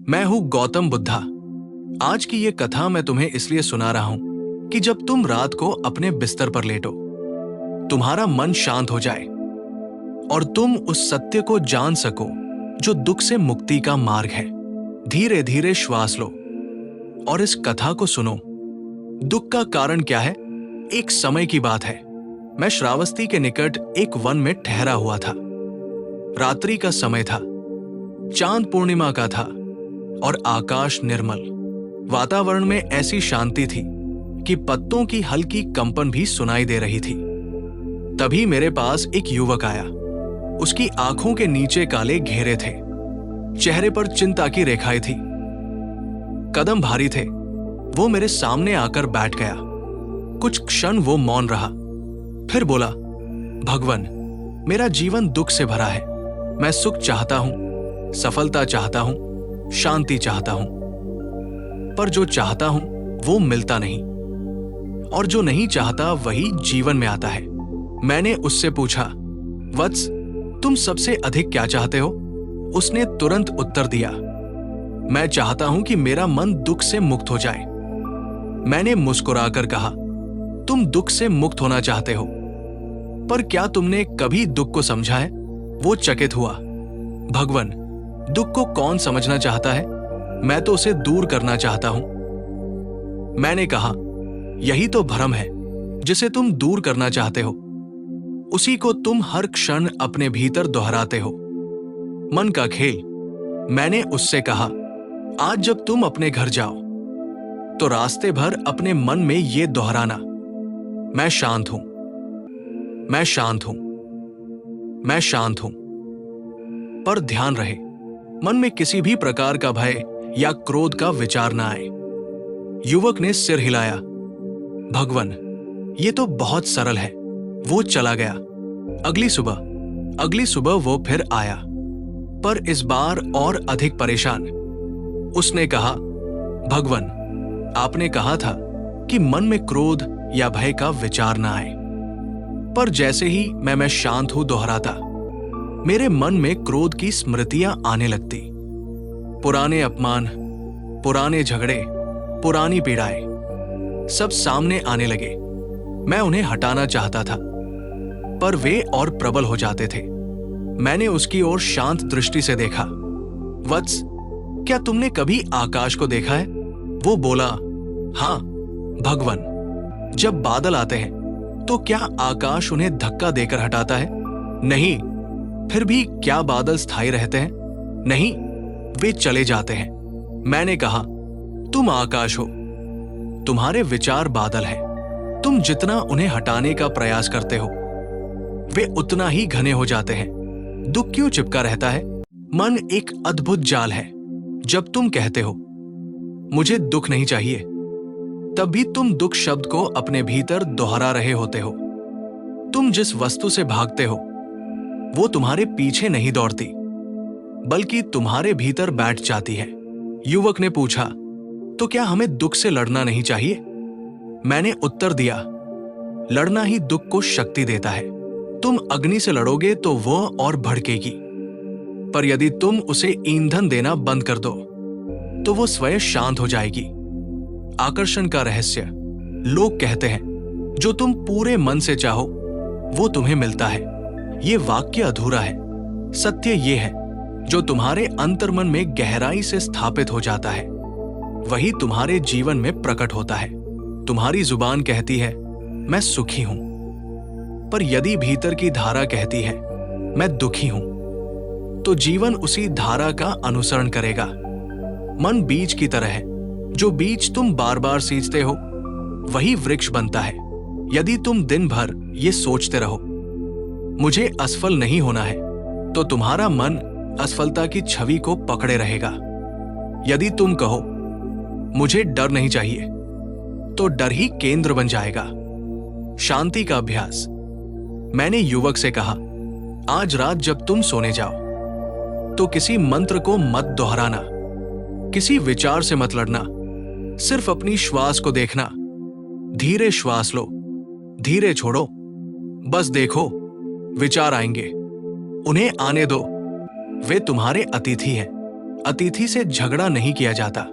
मैं हूं गौतम बुद्धा। आज की ये कथा मैं तुम्हें इसलिए सुना रहा हूं कि जब तुम रात को अपने बिस्तर पर लेटो, तुम्हारा मन शांत हो जाए और तुम उस सत्य को जान सको जो दुख से मुक्ति का मार्ग है। धीरे धीरे श्वास लो और इस कथा को सुनो। दुख का कारण क्या है? एक समय की बात है। मैं श्रावस्ती के निकट एक वन में ठहरा हुआ था। रात्रि का समय था, चांद पूर्णिमा का था और आकाश निर्मल। वातावरण में ऐसी शांति थी कि पत्तों की हल्की कंपन भी सुनाई दे रही थी। तभी मेरे पास एक युवक आया। उसकी आंखों के नीचे काले घेरे थे, चेहरे पर चिंता की रेखाएं थी, कदम भारी थे। वो मेरे सामने आकर बैठ गया। कुछ क्षण वो मौन रहा, फिर बोला, भगवन, मेरा जीवन दुख से भरा है। मैं सुख चाहता हूं, सफलता चाहता हूं, शांति चाहता हूं, पर जो चाहता हूं वो मिलता नहीं, और जो नहीं चाहता वही जीवन में आता है। मैंने उससे पूछा, वत्स, तुम सबसे अधिक क्या चाहते हो? उसने तुरंत उत्तर दिया, मैं चाहता हूं कि मेरा मन दुख से मुक्त हो जाए। मैंने मुस्कुराकर कहा, तुम दुख से मुक्त होना चाहते हो, पर क्या तुमने कभी दुख को समझा है? वो चकित हुआ, भगवन, दुख को कौन समझना चाहता है? मैं तो उसे दूर करना चाहता हूं। मैंने कहा, यही तो भ्रम है जिसे तुम दूर करना चाहते हो। उसी को तुम हर क्षण अपने भीतर दोहराते हो। मन का खेल। मैंने उससे कहा, आज जब तुम अपने घर जाओ तो रास्ते भर अपने मन में ये दोहराना, मैं शांत हूं, मैं शांत हूं, मैं शांत हूं। पर ध्यान रहे, मन में किसी भी प्रकार का भय या क्रोध का विचार ना आए। युवक ने सिर हिलाया, भगवन, ये तो बहुत सरल है। वो चला गया। अगली सुबह वो फिर आया, पर इस बार और अधिक परेशान। उसने कहा, भगवन, आपने कहा था कि मन में क्रोध या भय का विचार ना आए, पर जैसे ही मैं शांत हूं दोहराता, मेरे मन में क्रोध की स्मृतियां आने लगती। पुराने अपमान, पुराने झगड़े, पुरानी पीड़ाएं सब सामने आने लगे। मैं उन्हें हटाना चाहता था, पर वे और प्रबल हो जाते थे। मैंने उसकी ओर शांत दृष्टि से देखा। वत्स, क्या तुमने कभी आकाश को देखा है? वो बोला, हां भगवन, जब बादल आते हैं तो क्या आकाश उन्हें धक्का देकर हटाता है? नहीं। फिर भी क्या बादल स्थायी रहते हैं? नहीं, वे चले जाते हैं। मैंने कहा, तुम आकाश हो, तुम्हारे विचार बादल हैं। तुम जितना उन्हें हटाने का प्रयास करते हो, वे उतना ही घने हो जाते हैं। दुख क्यों चिपका रहता है? मन एक अद्भुत जाल है। जब तुम कहते हो, मुझे दुख नहीं चाहिए, तब भी तुम दुख शब्द को अपने भीतर दोहरा रहे होते हो। तुम जिस वस्तु से भागते हो वो तुम्हारे पीछे नहीं दौड़ती, बल्कि तुम्हारे भीतर बैठ जाती है। युवक ने पूछा, तो क्या हमें दुख से लड़ना नहीं चाहिए? मैंने उत्तर दिया, लड़ना ही दुख को शक्ति देता है। तुम अग्नि से लड़ोगे तो वह और भड़केगी, पर यदि तुम उसे ईंधन देना बंद कर दो तो वो स्वयं शांत हो जाएगी। आकर्षण का रहस्य। लोग कहते हैं, जो तुम पूरे मन से चाहो वो तुम्हें मिलता है। ये वाक्य अधूरा है। सत्य ये है, जो तुम्हारे अंतर्मन में गहराई से स्थापित हो जाता है वही तुम्हारे जीवन में प्रकट होता है। तुम्हारी जुबान कहती है, मैं सुखी हूं, पर यदि भीतर की धारा कहती है, मैं दुखी हूं, तो जीवन उसी धारा का अनुसरण करेगा। मन बीज की तरह है। जो बीज तुम बार बार सींचते हो वही वृक्ष बनता है। यदि तुम दिन भर ये सोचते रहो, मुझे असफल नहीं होना है, तो तुम्हारा मन असफलता की छवि को पकड़े रहेगा। यदि तुम कहो, मुझे डर नहीं चाहिए, तो डर ही केंद्र बन जाएगा। शांति का अभ्यास। मैंने युवक से कहा, आज रात जब तुम सोने जाओ तो किसी मंत्र को मत दोहराना, किसी विचार से मत लड़ना, सिर्फ अपनी श्वास को देखना। धीरे श्वास लो, धीरे छोड़ो, बस देखो, विचार आएंगे, उन्हें आने दो, वे तुम्हारे अतिथि हैं। अतिथि से झगड़ा नहीं किया जाता।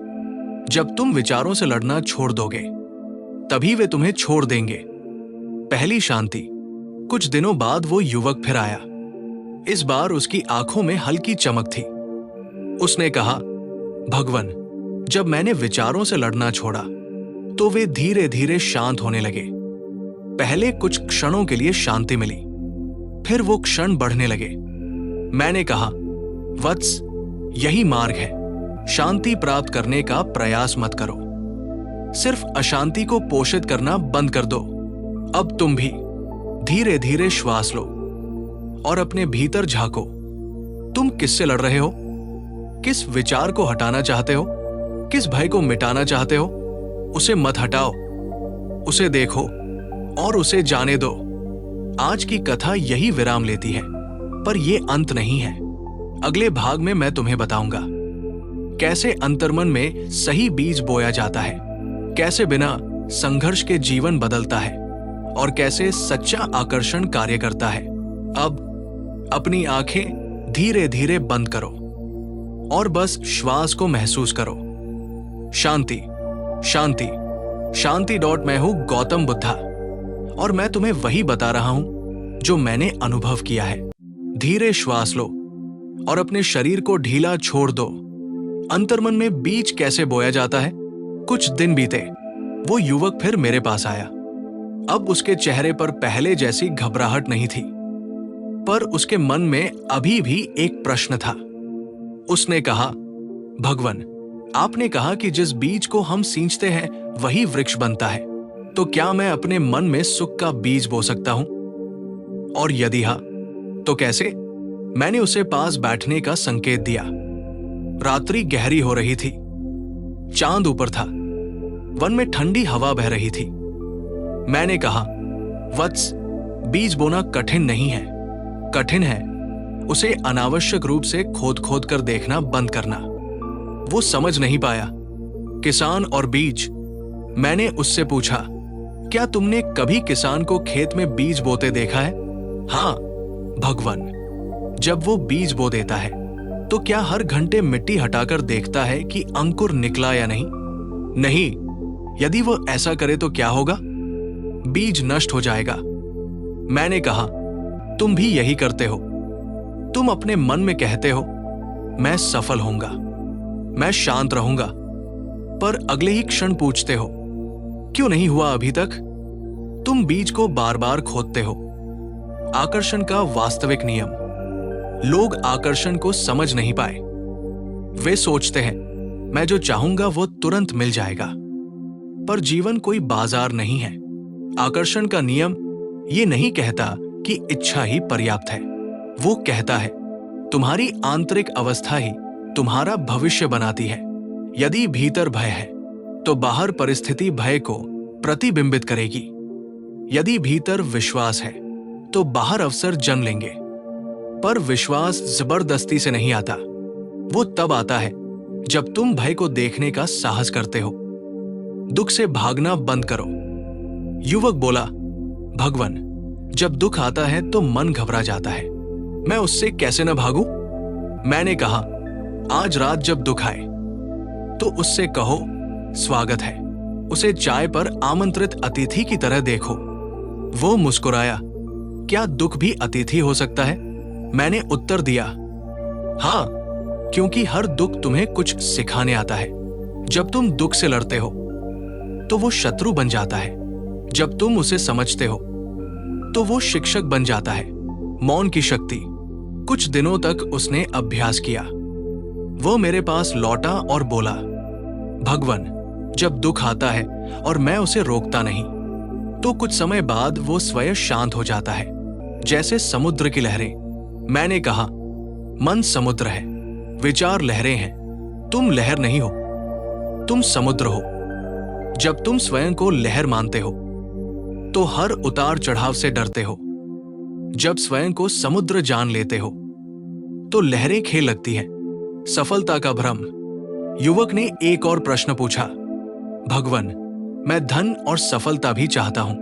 जब तुम विचारों से लड़ना छोड़ दोगे तभी वे तुम्हें छोड़ देंगे। पहली शांति। कुछ दिनों बाद वो युवक फिर आया। इस बार उसकी आंखों में हल्की चमक थी। उसने कहा, भगवन, जब मैंने विचारों से लड़ना छोड़ा तो वे धीरे धीरे शांत होने लगे। पहले कुछ क्षणों के लिए शांति मिली, फिर वो क्षण बढ़ने लगे। मैंने कहा, वत्स, यही मार्ग है। शांति प्राप्त करने का प्रयास मत करो, सिर्फ अशांति को पोषित करना बंद कर दो। अब तुम भी धीरे धीरे श्वास लो और अपने भीतर झांको। तुम किससे लड़ रहे हो? किस विचार को हटाना चाहते हो? किस भय को मिटाना चाहते हो? उसे मत हटाओ, उसे देखो और उसे जाने दो। आज की कथा यही विराम लेती है, पर यह अंत नहीं है। अगले भाग में मैं तुम्हें बताऊंगा कैसे अंतर्मन में सही बीज बोया जाता है, कैसे बिना संघर्ष के जीवन बदलता है और कैसे सच्चा आकर्षण कार्य करता है। अब अपनी आंखें धीरे धीरे बंद करो और बस श्वास को महसूस करो। शांति, शांति, शांति। मैं हूं गौतम बुद्धा और मैं तुम्हें वही बता रहा हूं जो मैंने अनुभव किया है। धीरे श्वास लो और अपने शरीर को ढीला छोड़ दो। अंतर्मन में बीज कैसे बोया जाता है। कुछ दिन बीते, वो युवक फिर मेरे पास आया। अब उसके चेहरे पर पहले जैसी घबराहट नहीं थी, पर उसके मन में अभी भी एक प्रश्न था। उसने कहा, भगवन, आपने कहा कि जिस बीज को हम सींचते हैं वही वृक्ष बनता है, तो क्या मैं अपने मन में सुख का बीज बो सकता हूं? और यदि हां, तो कैसे? मैंने उसे पास बैठने का संकेत दिया। रात्रि गहरी हो रही थी, चांद ऊपर था, वन में ठंडी हवा बह रही थी। मैंने कहा, वत्स, बीज बोना कठिन नहीं है। कठिन है उसे अनावश्यक रूप से खोद खोद कर देखना बंद करना। वो समझ नहीं पाया। किसान और बीज। मैंने उससे पूछा, क्या तुमने कभी किसान को खेत में बीज बोते देखा है? हाँ, भगवन। जब वो बीज बो देता है तो क्या हर घंटे मिट्टी हटाकर देखता है कि अंकुर निकला या नहीं? नहीं। यदि वो ऐसा करे तो क्या होगा? बीज नष्ट हो जाएगा। मैंने कहा, तुम भी यही करते हो। तुम अपने मन में कहते हो, मैं सफल होऊंगा, मैं शांत रहूंगा, पर अगले ही क्षण पूछते हो, क्यों नहीं हुआ अभी तक? तुम बीज को बार बार खोदते हो। आकर्षण का वास्तविक नियम। लोग आकर्षण को समझ नहीं पाए। वे सोचते हैं, मैं जो चाहूंगा वो तुरंत मिल जाएगा, पर जीवन कोई बाजार नहीं है। आकर्षण का नियम ये नहीं कहता कि इच्छा ही पर्याप्त है। वो कहता है, तुम्हारी आंतरिक अवस्था ही तुम्हारा भविष्य बनाती है। यदि भीतर भय है तो बाहर परिस्थिति भय को प्रतिबिंबित करेगी। यदि भीतर विश्वास है तो बाहर अवसर जन्म लेंगे। पर विश्वास जबरदस्ती से नहीं आता। वो तब आता है जब तुम भय को देखने का साहस करते हो। दुख से भागना बंद करो। युवक बोला, भगवन, जब दुख आता है तो मन घबरा जाता है, मैं उससे कैसे न भागूं? मैंने कहा, आज रात जब दुख आए तो उससे कहो, स्वागत है। उसे चाय पर आमंत्रित अतिथि की तरह देखो। वो मुस्कुराया, क्या दुख भी अतिथि हो सकता है? मैंने उत्तर दिया, हाँ, क्योंकि हर दुख तुम्हें कुछ सिखाने आता है। जब तुम दुख से लड़ते हो तो वो शत्रु बन जाता है। जब तुम उसे समझते हो तो वो शिक्षक बन जाता है। मौन की शक्ति। कुछ दिनों तक उसने अभ्यास किया। वो मेरे पास लौटा और बोला, भगवन, जब दुख आता है और मैं उसे रोकता नहीं तो कुछ समय बाद वो स्वयं शांत हो जाता है, जैसे समुद्र की लहरें। मैंने कहा, मन समुद्र है, विचार लहरें हैं। तुम लहर नहीं हो, तुम समुद्र हो। जब तुम स्वयं को लहर मानते हो तो हर उतार चढ़ाव से डरते हो। जब स्वयं को समुद्र जान लेते हो तो लहरें खेल लगती हैं। सफलता का भ्रम। युवक ने एक और प्रश्न पूछा, भगवन, मैं धन और सफलता भी चाहता हूं,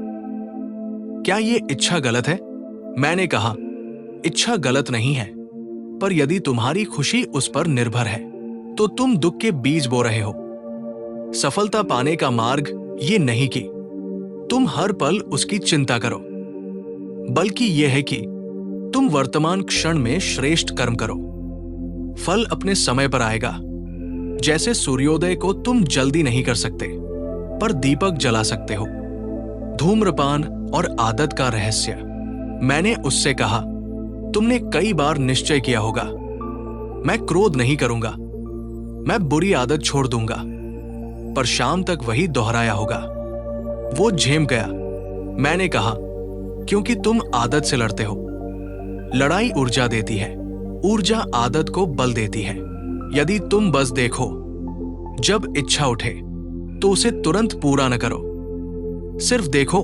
क्या ये इच्छा गलत है? मैंने कहा, इच्छा गलत नहीं है, पर यदि तुम्हारी खुशी उस पर निर्भर है तो तुम दुख के बीज बो रहे हो। सफलता पाने का मार्ग ये नहीं कि तुम हर पल उसकी चिंता करो, बल्कि यह है कि तुम वर्तमान क्षण में श्रेष्ठ कर्म करो। फल अपने समय पर आएगा। जैसे सूर्योदय को तुम जल्दी नहीं कर सकते, पर दीपक जला सकते हो। धूम्रपान और आदत का रहस्य। मैंने उससे कहा, तुमने कई बार निश्चय किया होगा, मैं क्रोध नहीं करूंगा, मैं बुरी आदत छोड़ दूंगा, पर शाम तक वही दोहराया होगा। वो झेम गया। मैंने कहा, क्योंकि तुम आदत से लड़ते हो। लड़ाई ऊर्जा देती है, ऊर्जा आदत को बल देती है। यदि तुम बस देखो, जब इच्छा उठे तो उसे तुरंत पूरा न करो। सिर्फ देखो,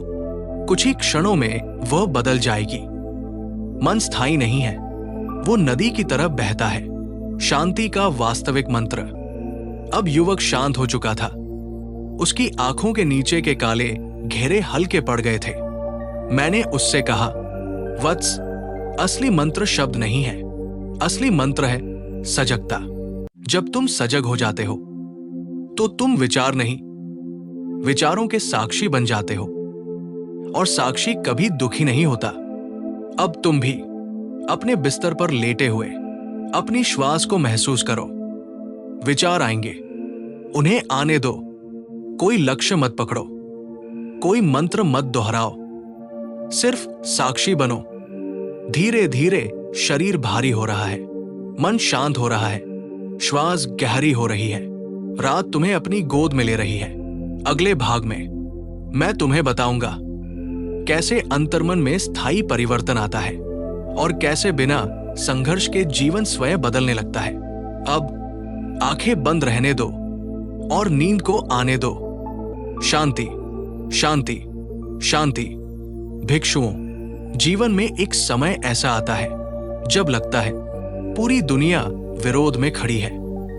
कुछ ही क्षणों में वह बदल जाएगी। मन स्थायी नहीं है, वो नदी की तरह बहता है। शांति का वास्तविक मंत्र। अब युवक शांत हो चुका था। उसकी आंखों के नीचे के काले घेरे हल्के पड़ गए थे। मैंने उससे कहा, वत्स, असली मंत्र शब्द नहीं है, असली मंत्र है सजगता। जब तुम सजग हो जाते हो तो तुम विचार नहीं, विचारों के साक्षी बन जाते हो, और साक्षी कभी दुखी नहीं होता। अब तुम भी अपने बिस्तर पर लेटे हुए अपनी श्वास को महसूस करो। विचार आएंगे, उन्हें आने दो। कोई लक्ष्य मत पकड़ो, कोई मंत्र मत दोहराओ, सिर्फ साक्षी बनो। धीरे धीरे शरीर भारी हो रहा है, मन शांत हो रहा है, श्वास गहरी हो रही है। रात तुम्हें अपनी गोद में ले रही है। अगले भाग में मैं तुम्हें बताऊंगा कैसे अंतर्मन में स्थायी परिवर्तन आता है और कैसे बिना संघर्ष के जीवन स्वयं बदलने लगता है। अब आंखें बंद रहने दो और नींद को आने दो। शांति, शांति, शांति। भिक्षुओं, जीवन में एक समय ऐसा आता है जब लगता है पूरी दुनिया विरोध में खड़ी है।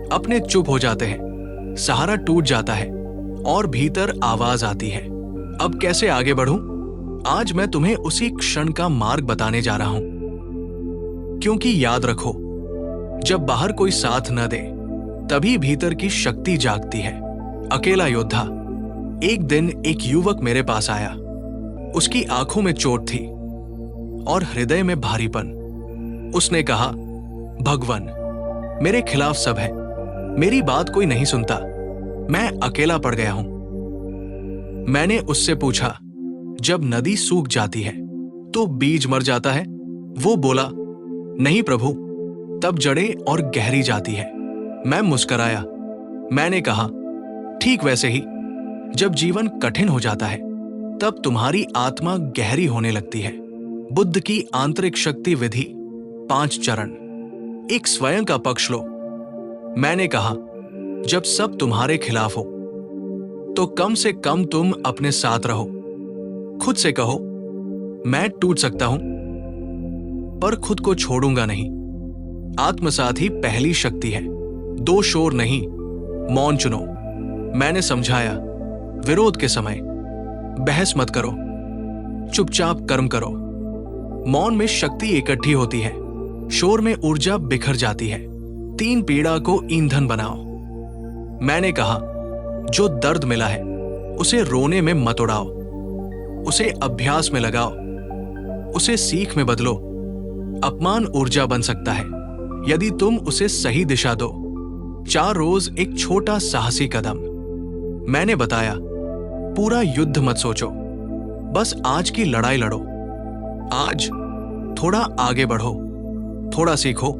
अपने चुप हो जाते हैं, सहारा टूट जाता है और भीतर आवाज आती है, अब कैसे आगे बढ़ूं? आज मैं तुम्हें उसी क्षण का मार्ग बताने जा रहा हूं। क्योंकि याद रखो, जब बाहर कोई साथ न दे तभी भीतर की शक्ति जागती है। अकेला योद्धा। एक दिन एक युवक मेरे पास आया। उसकी आंखों में चोट थी और हृदय में भारीपन। उसने कहा, भगवान, मेरे खिलाफ सब है, मेरी बात कोई नहीं सुनता, मैं अकेला पड़ गया हूं। मैंने उससे पूछा, जब नदी सूख जाती है तो बीज मर जाता है? वो बोला, नहीं प्रभु, तब जड़ें और गहरी जाती है। मैं मुस्कराया। मैंने कहा, ठीक वैसे ही जब जीवन कठिन हो जाता है तब तुम्हारी आत्मा गहरी होने लगती है। बुद्ध की आंतरिक शक्ति विधि 5 चरण। एक स्वयं का पक्ष लो। मैंने कहा, जब सब तुम्हारे खिलाफ हो तो कम से कम तुम अपने साथ रहो। खुद से कहो, मैं टूट सकता हूं पर खुद को छोड़ूंगा नहीं। आत्मसात ही पहली शक्ति है। दो शोर नहीं, मौन चुनो। मैंने समझाया, विरोध के समय बहस मत करो, चुपचाप कर्म करो। मौन में शक्ति इकट्ठी होती है, शोर में ऊर्जा बिखर जाती है। 3 पीड़ा को ईंधन बनाओ। मैंने कहा, जो दर्द मिला है उसे रोने में मत उड़ाओ, उसे अभ्यास में लगाओ, उसे सीख में बदलो। अपमान ऊर्जा बन सकता है यदि तुम उसे सही दिशा दो। 4 रोज एक छोटा साहसी कदम। मैंने बताया, पूरा युद्ध मत सोचो, बस आज की लड़ाई लड़ो। आज थोड़ा आगे बढ़ो, थोड़ा सीखो,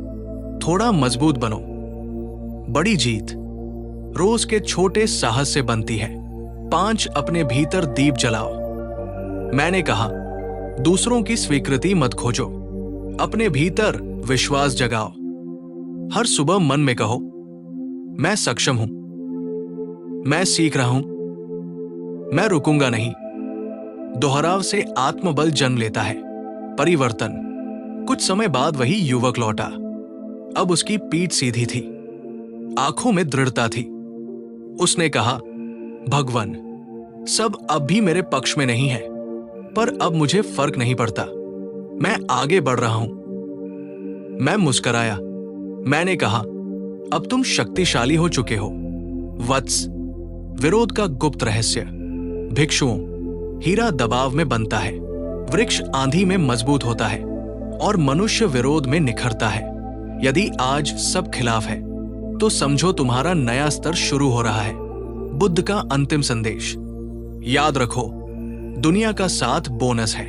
थोड़ा मजबूत बनो। बड़ी जीत रोज के छोटे साहस से बनती है। 5 अपने भीतर दीप जलाओ। मैंने कहा, दूसरों की स्वीकृति मत खोजो, अपने भीतर विश्वास जगाओ। हर सुबह मन में कहो, मैं सक्षम हूं, मैं सीख रहा हूं, मैं रुकूंगा नहीं। दोहराव से आत्मबल जन्म लेता है। परिवर्तन। कुछ समय बाद वही युवक लौटा। अब उसकी पीठ सीधी थी, आंखों में दृढ़ता थी। उसने कहा, भगवान, सब अब भी मेरे पक्ष में नहीं है, पर अब मुझे फर्क नहीं पड़ता, मैं आगे बढ़ रहा हूं। मैं मुस्कराया। मैंने कहा, अब तुम शक्तिशाली हो चुके हो। वत्स, विरोध का गुप्त रहस्य। भिक्षुओं, हीरा दबाव में बनता है, वृक्ष आंधी में मजबूत होता है और मनुष्य विरोध में निखरता है। यदि आज सब खिलाफ है तो समझो तुम्हारा नया स्तर शुरू हो रहा है। बुद्ध का अंतिम संदेश। याद रखो, दुनिया का साथ बोनस है,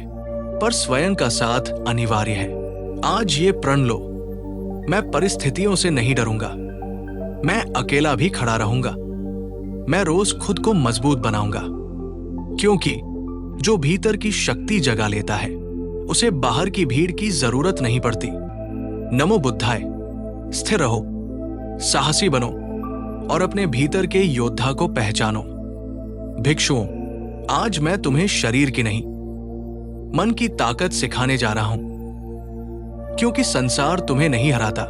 पर स्वयं का साथ अनिवार्य है। आज ये प्रण लो, मैं परिस्थितियों से नहीं डरूंगा, मैं अकेला भी खड़ा रहूंगा। मैं रोज खुद को मजबूत बनाऊंगा, क्योंकि जो भीतर की शक्ति जगा लेता है उसे बाहर की भीड़ की जरूरत नहीं पड़ती। नमो बुद्धाय। स्थिर रहो, साहसी बनो और अपने भीतर के योद्धा को पहचानो। भिक्षुओं, आज मैं तुम्हें शरीर की नहीं, मन की ताकत सिखाने जा रहा हूं, क्योंकि संसार तुम्हें नहीं हराता,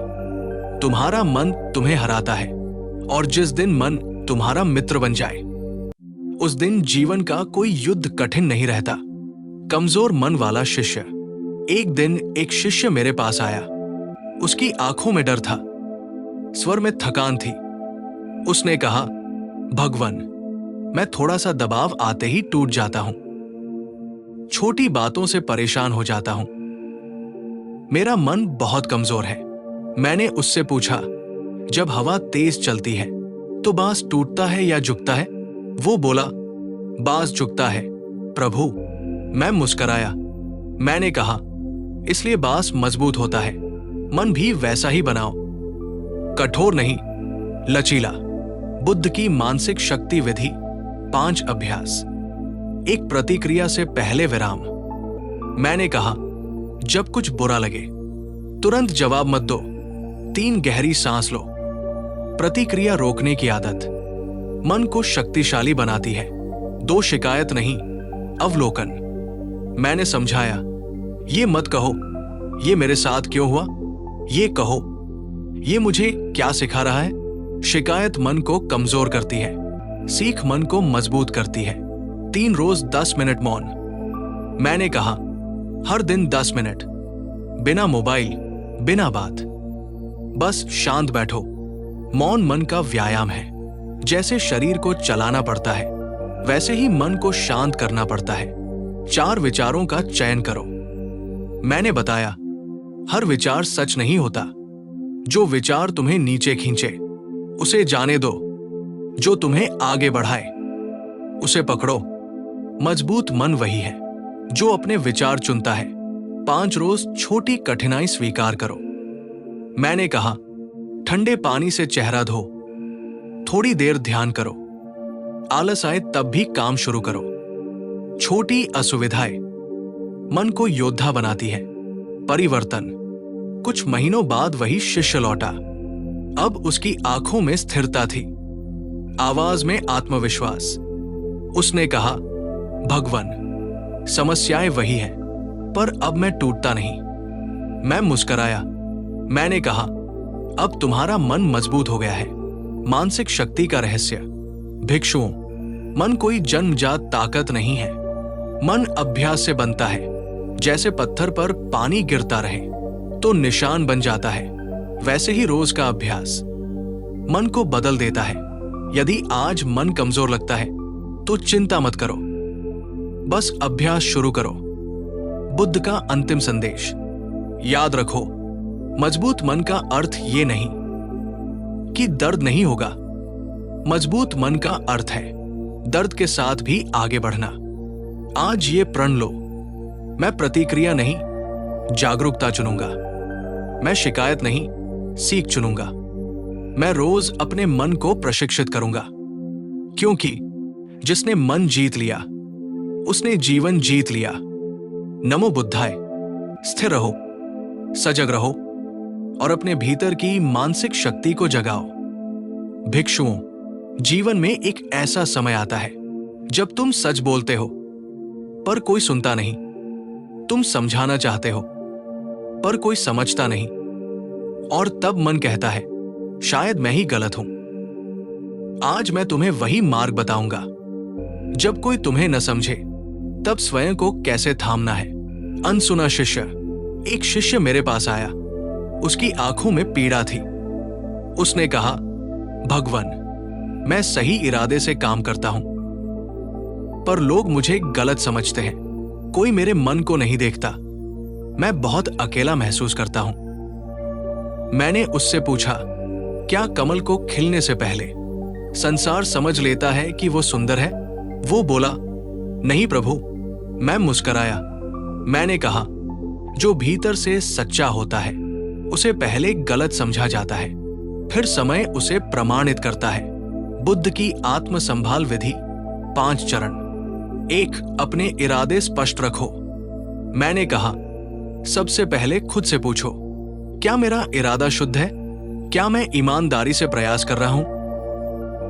तुम्हारा मन तुम्हें हराता है। और जिस दिन मन तुम्हारा मित्र बन जाए, उस दिन जीवन का कोई युद्ध कठिन नहीं रहता। कमजोर मन वाला शिष्य। एक दिन एक शिष्य मेरे पास आया। उसकी आंखों में डर था, स्वर में थकान थी। उसने कहा, भगवन, मैं थोड़ा सा दबाव आते ही टूट जाता हूं, छोटी बातों से परेशान हो जाता हूं, मेरा मन बहुत कमजोर है। मैंने उससे पूछा, जब हवा तेज चलती है तो बांस टूटता है या झुकता है? वो बोला, बांस झुकता है प्रभु। मैं मुस्कराया। मैंने कहा, इसलिए बांस मजबूत होता है, मन भी वैसा ही बनाओ, कठोर नहीं, लचीला। बुद्ध की मानसिक शक्ति विधि। 5 अभ्यास। एक प्रतिक्रिया से पहले विराम। मैंने कहा, जब कुछ बुरा लगे तुरंत जवाब मत दो, 3 गहरी सांस लो। प्रतिक्रिया रोकने की आदत मन को शक्तिशाली बनाती है। 2 शिकायत नहीं, अवलोकन। मैंने समझाया, ये मत कहो ये मेरे साथ क्यों हुआ, ये कहो ये मुझे क्या सिखा रहा है। शिकायत मन को कमजोर करती है, सीख मन को मजबूत करती है। 3 रोज 10 मिनट मौन। मैंने कहा, हर दिन 10 मिनट, बिना मोबाइल, बिना बात, बस शांत बैठो। मौन मन का व्यायाम है। जैसे शरीर को चलाना पड़ता है, वैसे ही मन को शांत करना पड़ता है। 4 विचारों का चयन करो। मैंने बताया, हर विचार सच नहीं होता। जो विचार तुम्हें नीचे खींचे उसे जाने दो, जो तुम्हें आगे बढ़ाए उसे पकड़ो। मजबूत मन वही है जो अपने विचार चुनता है। 5 रोज छोटी कठिनाई स्वीकार करो। मैंने कहा, ठंडे पानी से चेहरा धो, थोड़ी देर ध्यान करो, आलस आए तब भी काम शुरू करो। छोटी असुविधाएं मन को योद्धा बनाती है। परिवर्तन। कुछ महीनों बाद वही शिष्य लौटा। अब उसकी आंखों में स्थिरता थी, आवाज में आत्मविश्वास। उसने कहा, भगवन, समस्याएं वही हैं, पर अब मैं टूटता नहीं। मैं मुस्कराया। मैंने कहा, अब तुम्हारा मन मजबूत हो गया है। मानसिक शक्ति का रहस्य। भिक्षुओं, मन कोई जन्मजात ताकत नहीं है, मन अभ्यास से बनता है। जैसे पत्थर पर पानी गिरता रहे तो निशान बन जाता है, वैसे ही रोज का अभ्यास मन को बदल देता है। यदि आज मन कमजोर लगता है तो चिंता मत करो, बस अभ्यास शुरू करो। बुद्ध का अंतिम संदेश। याद रखो, मजबूत मन का अर्थ ये नहीं कि दर्द नहीं होगा। मजबूत मन का अर्थ है दर्द के साथ भी आगे बढ़ना। आज ये प्रण लो, मैं प्रतिक्रिया नहीं, जागरूकता चुनूंगा। मैं शिकायत नहीं, सीख चुनूंगा। मैं रोज अपने मन को प्रशिक्षित करूंगा, क्योंकि जिसने मन जीत लिया उसने जीवन जीत लिया। नमो बुद्धाय। स्थिर रहो, सजग रहो और अपने भीतर की मानसिक शक्ति को जगाओ। भिक्षुओं, जीवन में एक ऐसा समय आता है जब तुम सच बोलते हो पर कोई सुनता नहीं, तुम समझाना चाहते हो पर कोई समझता नहीं, और तब मन कहता है शायद मैं ही गलत हूं। आज मैं तुम्हें वही मार्ग बताऊंगा। जब कोई तुम्हें न समझे तब स्वयं को कैसे थामना है। अनसुना शिष्य। एक शिष्य मेरे पास आया, उसकी आंखों में पीड़ा थी। उसने कहा, भगवन, मैं सही इरादे से काम करता हूं, पर लोग मुझे गलत समझते हैं। कोई मेरे मन को नहीं देखता। मैं बहुत अकेला महसूस करता हूं। मैंने उससे पूछा, क्या कमल को खिलने से पहले संसार समझ लेता है कि वो सुंदर है? वो बोला, नहीं प्रभु। मैं मुस्कराया। मैंने कहा, जो भीतर से सच्चा होता है उसे पहले गलत समझा जाता है, फिर समय उसे प्रमाणित करता है। बुद्ध की आत्म संभाल विधि 5 चरण। 1. अपने इरादे स्पष्ट रखो। मैंने कहा, सबसे पहले खुद से पूछो, क्या मेरा इरादा शुद्ध है? क्या मैं ईमानदारी से प्रयास कर रहा हूं?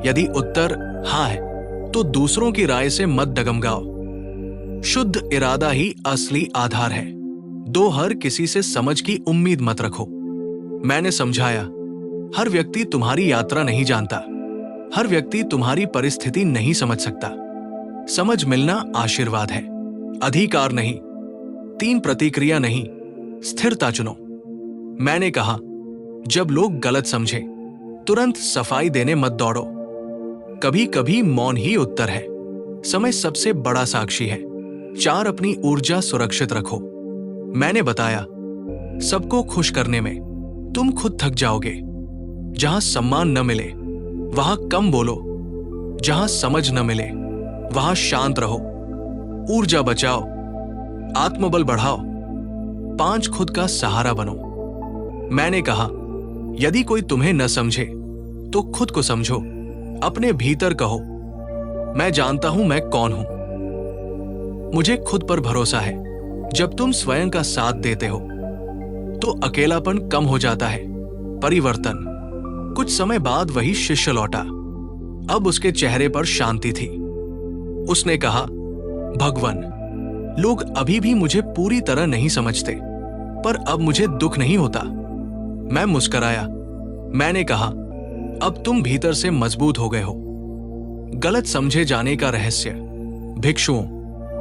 यदि उत्तर हाँ है तो दूसरों की राय से मत डगमगाओ। शुद्ध इरादा ही असली आधार है। 2. हर किसी से समझ की उम्मीद मत रखो। मैंने समझाया, हर व्यक्ति तुम्हारी यात्रा नहीं जानता। हर व्यक्ति तुम्हारी परिस्थिति नहीं समझ सकता। समझ मिलना आशीर्वाद है, अधिकार नहीं। 3. प्रतिक्रिया नहीं, स्थिरता चुनो। मैंने कहा, जब लोग गलत समझे तुरंत सफाई देने मत दौड़ो। कभी कभी मौन ही उत्तर है। समय सबसे बड़ा साक्षी है। 4. अपनी ऊर्जा सुरक्षित रखो। मैंने बताया, सबको खुश करने में तुम खुद थक जाओगे। जहां सम्मान न मिले वहां कम बोलो। जहां समझ न मिले वहां शांत रहो। ऊर्जा बचाओ, आत्मबल बढ़ाओ। 5. खुद का सहारा बनो। मैंने कहा, यदि कोई तुम्हें न समझे तो खुद को समझो। अपने भीतर कहो, मैं जानता हूं मैं कौन हूं। मुझे खुद पर भरोसा है। जब तुम स्वयं का साथ देते हो तो अकेलापन कम हो जाता है। परिवर्तन। कुछ समय बाद वही शिष्य लौटा। अब उसके चेहरे पर शांति थी। उसने कहा, भगवन, लोग अभी भी मुझे पूरी तरह नहीं समझते, पर अब मुझे दुख नहीं होता। मैं मुस्कराया। मैंने कहा, अब तुम भीतर से मजबूत हो गए हो। गलत समझे जाने का रहस्य। भिक्षुओं,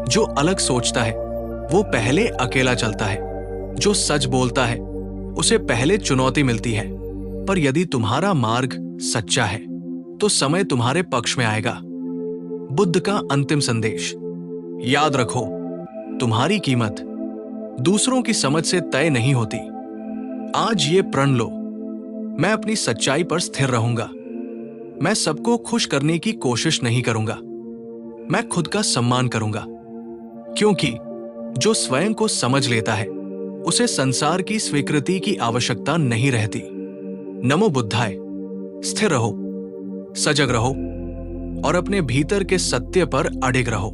जो अलग सोचता है वो पहले अकेला चलता है। जो सच बोलता है उसे पहले चुनौती मिलती है। पर यदि तुम्हारा मार्ग सच्चा है तो समय तुम्हारे पक्ष में आएगा। बुद्ध का अंतिम संदेश। याद रखो, तुम्हारी कीमत दूसरों की समझ से तय नहीं होती। आज ये प्रण लो, मैं अपनी सच्चाई पर स्थिर रहूंगा। मैं सबको खुश करने की कोशिश नहीं करूंगा। मैं खुद का सम्मान करूंगा, क्योंकि जो स्वयं को समझ लेता है उसे संसार की स्वीकृति की आवश्यकता नहीं रहती। नमो बुद्धाय। स्थिर रहो, सजग रहो और अपने भीतर के सत्य पर अडिग रहो।